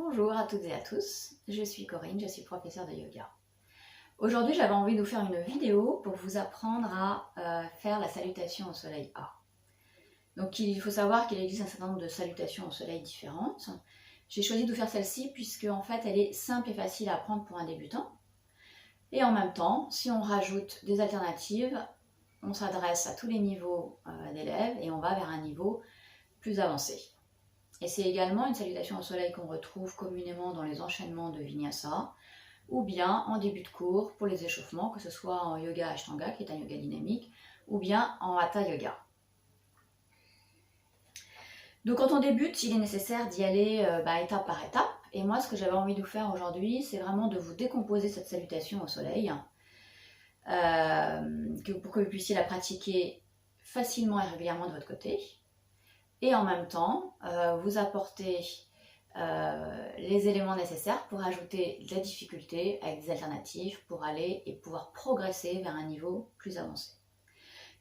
Bonjour à toutes et à tous, je suis Corinne, je suis professeure de yoga. Aujourd'hui, j'avais envie de vous faire une vidéo pour vous apprendre à faire la salutation au soleil A. Donc il faut savoir qu'il existe un certain nombre de salutations au soleil différentes. J'ai choisi de vous faire celle-ci puisque en fait elle est simple et facile à apprendre pour un débutant. Et en même temps, si on rajoute des alternatives, on s'adresse à tous les niveaux d'élèves et on va vers un niveau plus avancé. Et c'est également une salutation au soleil qu'on retrouve communément dans les enchaînements de Vinyasa, ou bien en début de cours pour les échauffements, que ce soit en yoga Ashtanga, qui est un yoga dynamique, ou bien en Hatha Yoga. Donc quand on débute, il est nécessaire d'y aller étape par étape. Et moi, ce que j'avais envie de vous faire aujourd'hui, c'est vraiment de vous décomposer cette salutation au soleil, pour que vous puissiez la pratiquer facilement et régulièrement de votre côté. Et en même temps, vous apporter les éléments nécessaires pour ajouter de la difficulté avec des alternatives pour aller et pouvoir progresser vers un niveau plus avancé.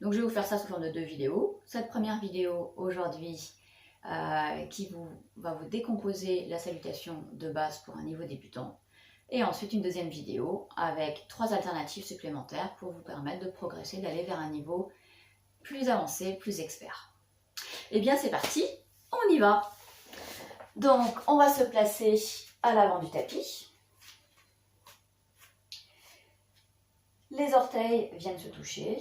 Donc je vais vous faire ça sous forme de 2 vidéos. Cette première vidéo aujourd'hui qui va vous décomposer la salutation de base pour un niveau débutant. Et ensuite une deuxième vidéo avec 3 alternatives supplémentaires pour vous permettre de progresser, d'aller vers un niveau plus avancé, plus expert. Et bien c'est parti, on y va. Donc on va se placer à l'avant du tapis. Les orteils viennent se toucher.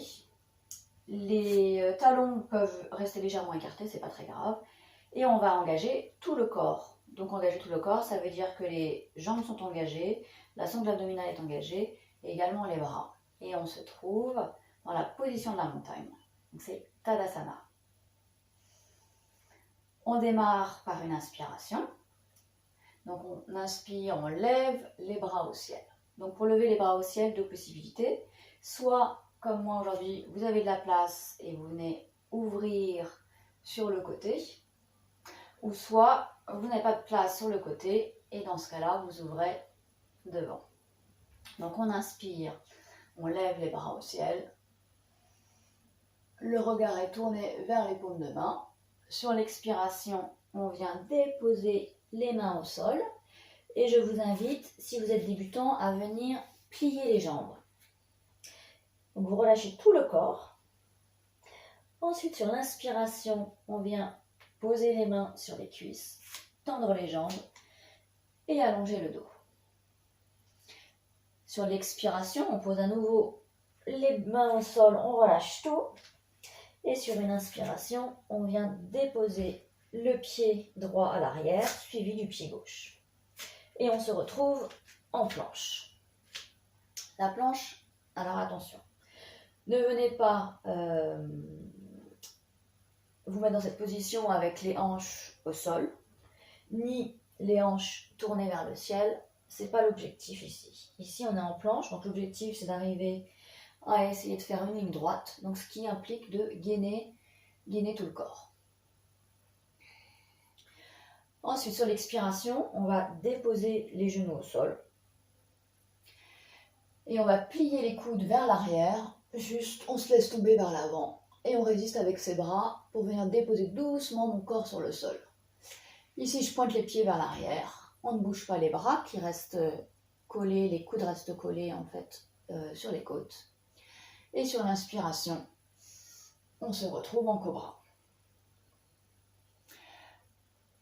Les talons peuvent rester légèrement écartés, c'est pas très grave. Et on va engager tout le corps. Donc engager tout le corps, ça veut dire que les jambes sont engagées, la sangle abdominale est engagée, et également les bras. Et on se trouve dans la position de la montagne. Donc c'est Tadasana. On démarre par une inspiration. Donc on inspire, on lève les bras au ciel. Donc pour lever les bras au ciel, 2 possibilités. Soit, comme moi aujourd'hui, vous avez de la place et vous venez ouvrir sur le côté. Ou soit, vous n'avez pas de place sur le côté et dans ce cas-là, vous ouvrez devant. Donc on inspire, on lève les bras au ciel. Le regard est tourné vers les paumes de main. Sur l'expiration, on vient déposer les mains au sol. Et je vous invite, si vous êtes débutant, à venir plier les jambes. Donc vous relâchez tout le corps. Ensuite, sur l'inspiration, on vient poser les mains sur les cuisses, tendre les jambes et allonger le dos. Sur l'expiration, on pose à nouveau les mains au sol, on relâche tout. Et sur une inspiration, on vient déposer le pied droit à l'arrière, suivi du pied gauche. Et on se retrouve en planche. La planche, alors attention, ne venez pas vous mettre dans cette position avec les hanches au sol, ni les hanches tournées vers le ciel. Ce n'est pas l'objectif ici. Ici, on est en planche, donc l'objectif, c'est d'arriver à essayer de faire une ligne droite, donc ce qui implique de gainer tout le corps. Ensuite, sur l'expiration, on va déposer les genoux au sol. Et on va plier les coudes vers l'arrière, juste on se laisse tomber vers l'avant. Et on résiste avec ses bras pour venir déposer doucement mon corps sur le sol. Ici, je pointe les pieds vers l'arrière. On ne bouge pas les bras qui restent collés, les coudes restent collés en fait sur les côtes. Et sur l'inspiration, on se retrouve en cobra.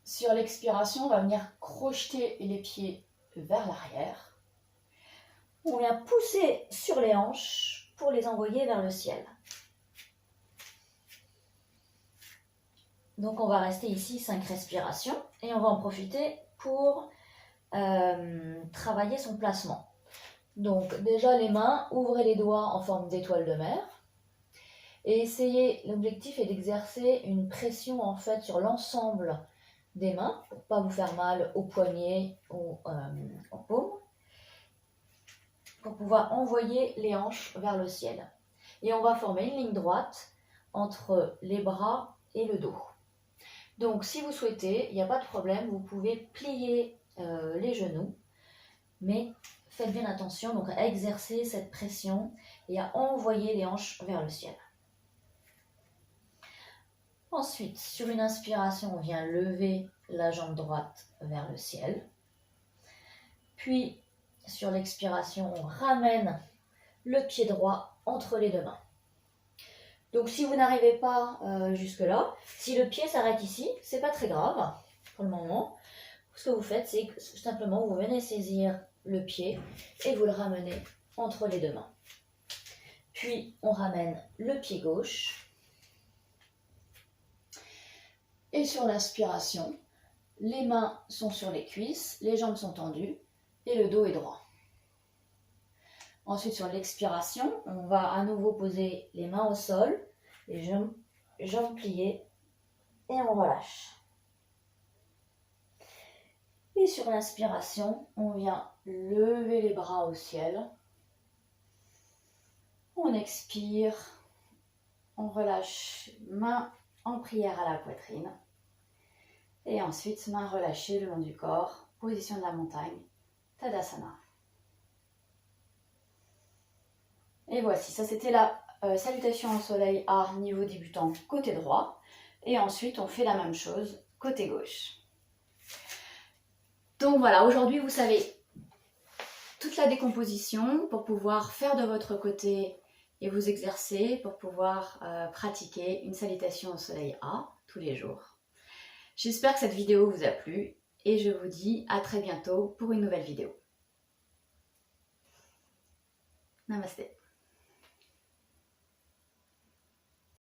Sur l'expiration, on va venir crocheter les pieds vers l'arrière. On vient pousser sur les hanches pour les envoyer vers le ciel. Donc on va rester ici 5 respirations et on va en profiter pour travailler son placement. Donc déjà les mains, ouvrez les doigts en forme d'étoile de mer et essayez, l'objectif est d'exercer une pression en fait sur l'ensemble des mains pour ne pas vous faire mal aux poignets ou aux paumes, pour pouvoir envoyer les hanches vers le ciel. Et on va former une ligne droite entre les bras et le dos. Donc si vous souhaitez, il n'y a pas de problème, vous pouvez plier les genoux, mais faites bien attention donc à exercer cette pression et à envoyer les hanches vers le ciel. Ensuite, sur une inspiration, on vient lever la jambe droite vers le ciel. Puis, sur l'expiration, on ramène le pied droit entre les deux mains. Donc, si vous n'arrivez pas jusque-là, si le pied s'arrête ici, c'est pas très grave pour le moment. Ce que vous faites, c'est que simplement vous venez saisir le pied et vous le ramenez entre les deux mains. Puis, on ramène le pied gauche. Et sur l'inspiration, les mains sont sur les cuisses, les jambes sont tendues et le dos est droit. Ensuite, sur l'expiration, on va à nouveau poser les mains au sol, les jambes pliées et on relâche. Et sur l'inspiration, on vient lever les bras au ciel. On expire, on relâche, main en prière à la poitrine. Et ensuite, main relâchée le long du corps, position de la montagne, Tadasana. Et voici, ça c'était la salutation au soleil à niveau débutant côté droit. Et ensuite, on fait la même chose côté gauche. Donc voilà, aujourd'hui, vous savez toute la décomposition pour pouvoir faire de votre côté et vous exercer pour pouvoir pratiquer une salutation au soleil A tous les jours. J'espère que cette vidéo vous a plu et je vous dis à très bientôt pour une nouvelle vidéo. Namasté.